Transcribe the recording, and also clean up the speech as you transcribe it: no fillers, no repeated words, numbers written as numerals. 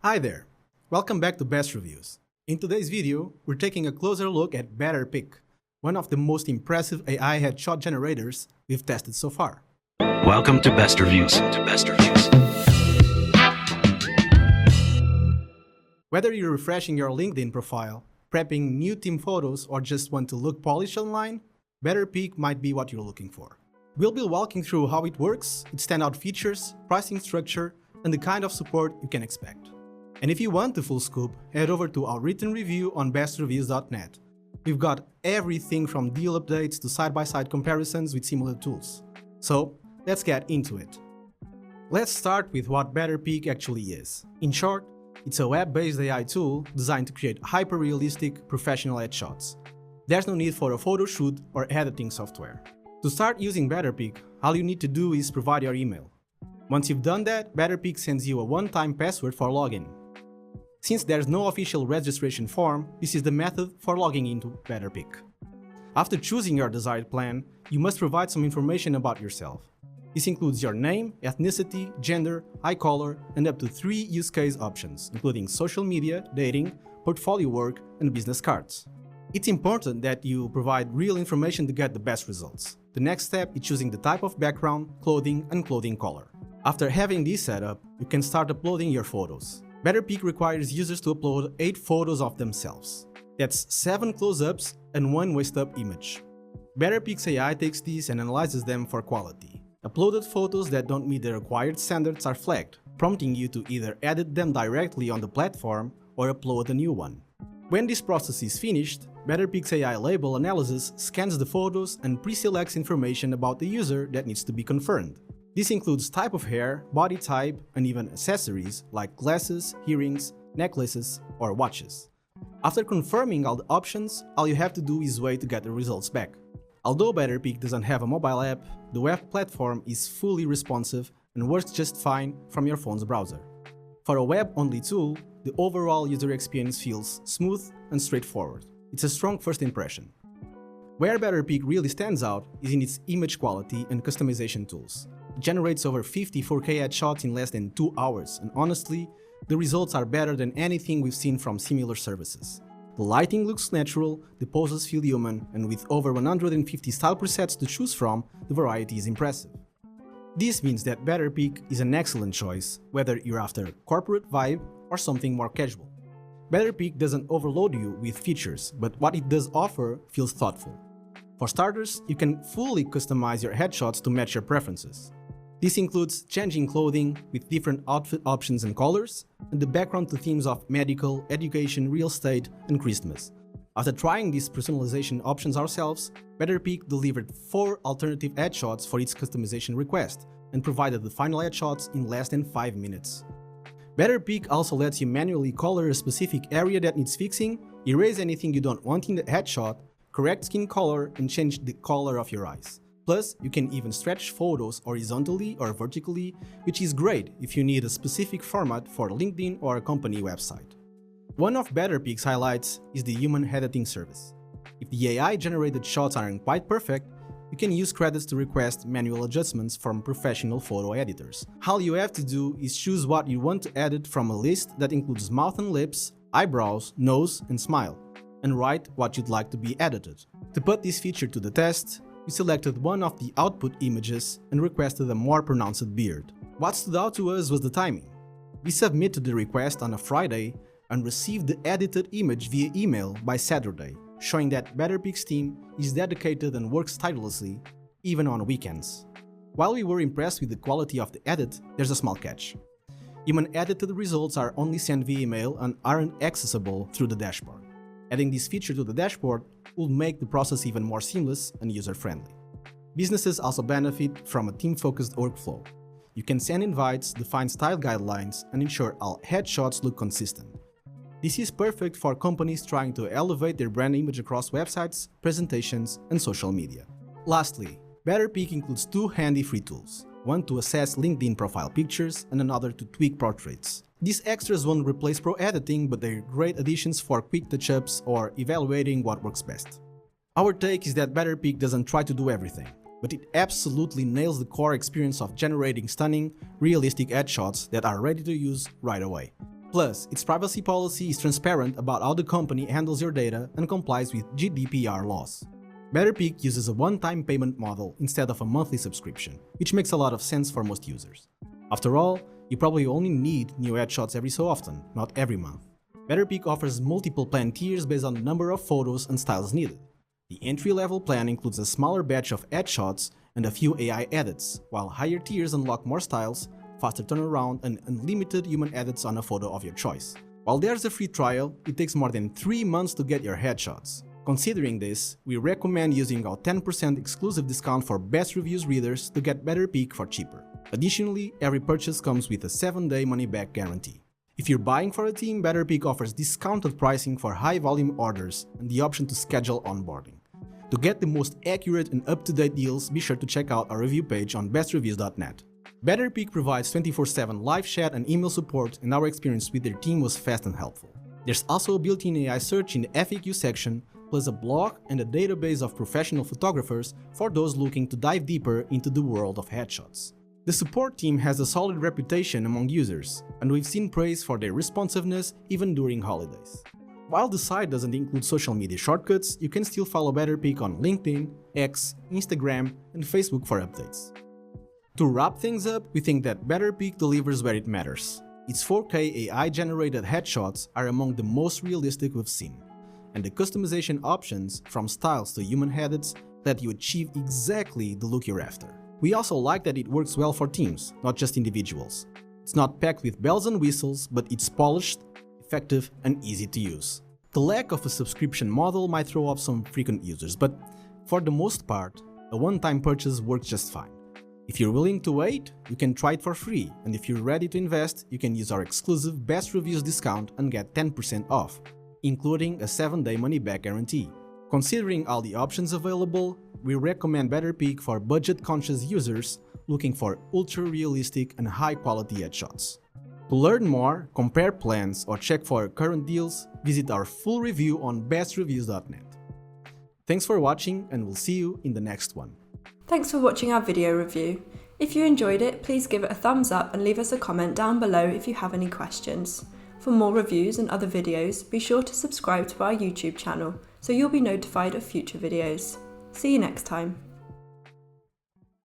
Hi there! Welcome back to Best Reviews. In today's video, we're taking a closer look at BetterPic, one of the most impressive AI headshot generators we've tested so far. Welcome to Best Reviews. Whether you're refreshing your LinkedIn profile, prepping new team photos, or just want to look polished online, BetterPic might be what you're looking for. We'll be walking through how it works, its standout features, pricing structure, and the kind of support you can expect. And if you want the full scoop, head over to our written review on bestreviews.net. We've got everything from deal updates to side-by-side comparisons with similar tools. So, let's get into it. Let's start with what BetterPic actually is. In short, it's a web-based AI tool designed to create hyper-realistic, professional headshots. There's no need for a photo shoot or editing software. To start using BetterPic, all you need to do is provide your email. Once you've done that, BetterPic sends you a one-time password for login. Since there's no official registration form, this is the method for logging into BetterPic. After choosing your desired plan, you must provide some information about yourself. This includes your name, ethnicity, gender, eye color, and up to 3 use case options, including social media, dating, portfolio work, and business cards. It's important that you provide real information to get the best results. The next step is choosing the type of background, clothing, and clothing color. After having this set up, you can start uploading your photos. BetterPic requires users to upload 8 photos of themselves. That's 7 close-ups and 1 waist-up image. BetterPic's AI takes these and analyzes them for quality. Uploaded photos that don't meet the required standards are flagged, prompting you to either edit them directly on the platform or upload a new one. When this process is finished, BetterPic's AI label analysis scans the photos and pre-selects information about the user that needs to be confirmed. This includes type of hair, body type, and even accessories like glasses, earrings, necklaces, or watches. After confirming all the options, all you have to do is wait to get the results back. Although BetterPic doesn't have a mobile app, the web platform is fully responsive and works just fine from your phone's browser. For a web-only tool, the overall user experience feels smooth and straightforward. It's a strong first impression. Where BetterPic really stands out is in its image quality and customization tools. It generates over 50 4K headshots in less than 2 hours, and honestly, the results are better than anything we've seen from similar services. The lighting looks natural, the poses feel human, and with over 150 style presets to choose from, the variety is impressive. This means that BetterPic is an excellent choice, whether you're after a corporate vibe or something more casual. BetterPic doesn't overload you with features, but what it does offer feels thoughtful. For starters, you can fully customize your headshots to match your preferences. This includes changing clothing with different outfit options and colors, and the background to themes of medical, education, real estate, and Christmas. After trying these personalization options ourselves, BetterPic delivered 4 alternative headshots for its customization request, and provided the final headshots in less than 5 minutes. BetterPic also lets you manually color a specific area that needs fixing, erase anything you don't want in the headshot, correct skin color, and change the color of your eyes. Plus, you can even stretch photos horizontally or vertically, which is great if you need a specific format for LinkedIn or a company website. One of BetterPic's highlights is the human editing service. If the AI-generated shots aren't quite perfect, you can use credits to request manual adjustments from professional photo editors. All you have to do is choose what you want to edit from a list that includes mouth and lips, eyebrows, nose, and smile, and write what you'd like to be edited. To put this feature to the test, we selected one of the output images and requested a more pronounced beard. What stood out to us was the timing. We submitted the request on a Friday and received the edited image via email by Saturday, showing that BetterPic's team is dedicated and works tirelessly, even on weekends. While we were impressed with the quality of the edit, there's a small catch. Human-edited results are only sent via email and aren't accessible through the dashboard. Adding this feature to the dashboard will make the process even more seamless and user-friendly. Businesses also benefit from a team-focused workflow. You can send invites, define style guidelines, and ensure all headshots look consistent. This is perfect for companies trying to elevate their brand image across websites, presentations, and social media. Lastly, BetterPic includes 2 handy free tools, one to assess LinkedIn profile pictures and another to tweak portraits. These extras won't replace pro editing, but they're great additions for quick touch-ups or evaluating what works best. Our take is that BetterPic doesn't try to do everything, but it absolutely nails the core experience of generating stunning, realistic headshots that are ready to use right away. Plus, its privacy policy is transparent about how the company handles your data and complies with GDPR laws. BetterPic uses a one-time payment model instead of a monthly subscription, which makes a lot of sense for most users. After all, you probably only need new headshots every so often, not every month. BetterPic offers multiple plan tiers based on the number of photos and styles needed. The entry-level plan includes a smaller batch of headshots and a few AI edits, while higher tiers unlock more styles, faster turnaround, and unlimited human edits on a photo of your choice. While there's a free trial, it takes more than 3 months to get your headshots. Considering this, we recommend using our 10% exclusive discount for Best Reviews readers to get BetterPic for cheaper. Additionally, every purchase comes with a 7-day money-back guarantee. If you're buying for a team, BetterPic offers discounted pricing for high-volume orders and the option to schedule onboarding. To get the most accurate and up-to-date deals, be sure to check out our review page on bestreviews.net. BetterPic provides 24/7 live chat and email support, and our experience with their team was fast and helpful. There's also a built-in AI search in the FAQ section, plus a blog and a database of professional photographers for those looking to dive deeper into the world of headshots. The support team has a solid reputation among users, and we've seen praise for their responsiveness even during holidays. While the site doesn't include social media shortcuts, you can still follow BetterPic on LinkedIn, X, Instagram, and Facebook for updates. To wrap things up, we think that BetterPic delivers where it matters. Its 4K AI-generated headshots are among the most realistic we've seen, and the customization options, from styles to human edits, let you achieve exactly the look you're after. We also like that it works well for teams, not just individuals. It's not packed with bells and whistles, but it's polished, effective, and easy to use. The lack of a subscription model might throw off some frequent users, but for the most part, a one-time purchase works just fine. If you're willing to wait, you can try it for free, and if you're ready to invest, you can use our exclusive Best Reviews discount and get 10% off, including a 7-day money-back guarantee. Considering all the options available, we recommend BetterPic for budget-conscious users looking for ultra-realistic and high-quality headshots. To learn more, compare plans, or check for current deals, visit our full review on bestreviews.net. Thanks for watching, and we'll see you in the next one. Thanks for watching our video review. If you enjoyed it, please give it a thumbs up and leave us a comment down below if you have any questions. For more reviews and other videos, be sure to subscribe to our YouTube channel so you'll be notified of future videos. See you next time.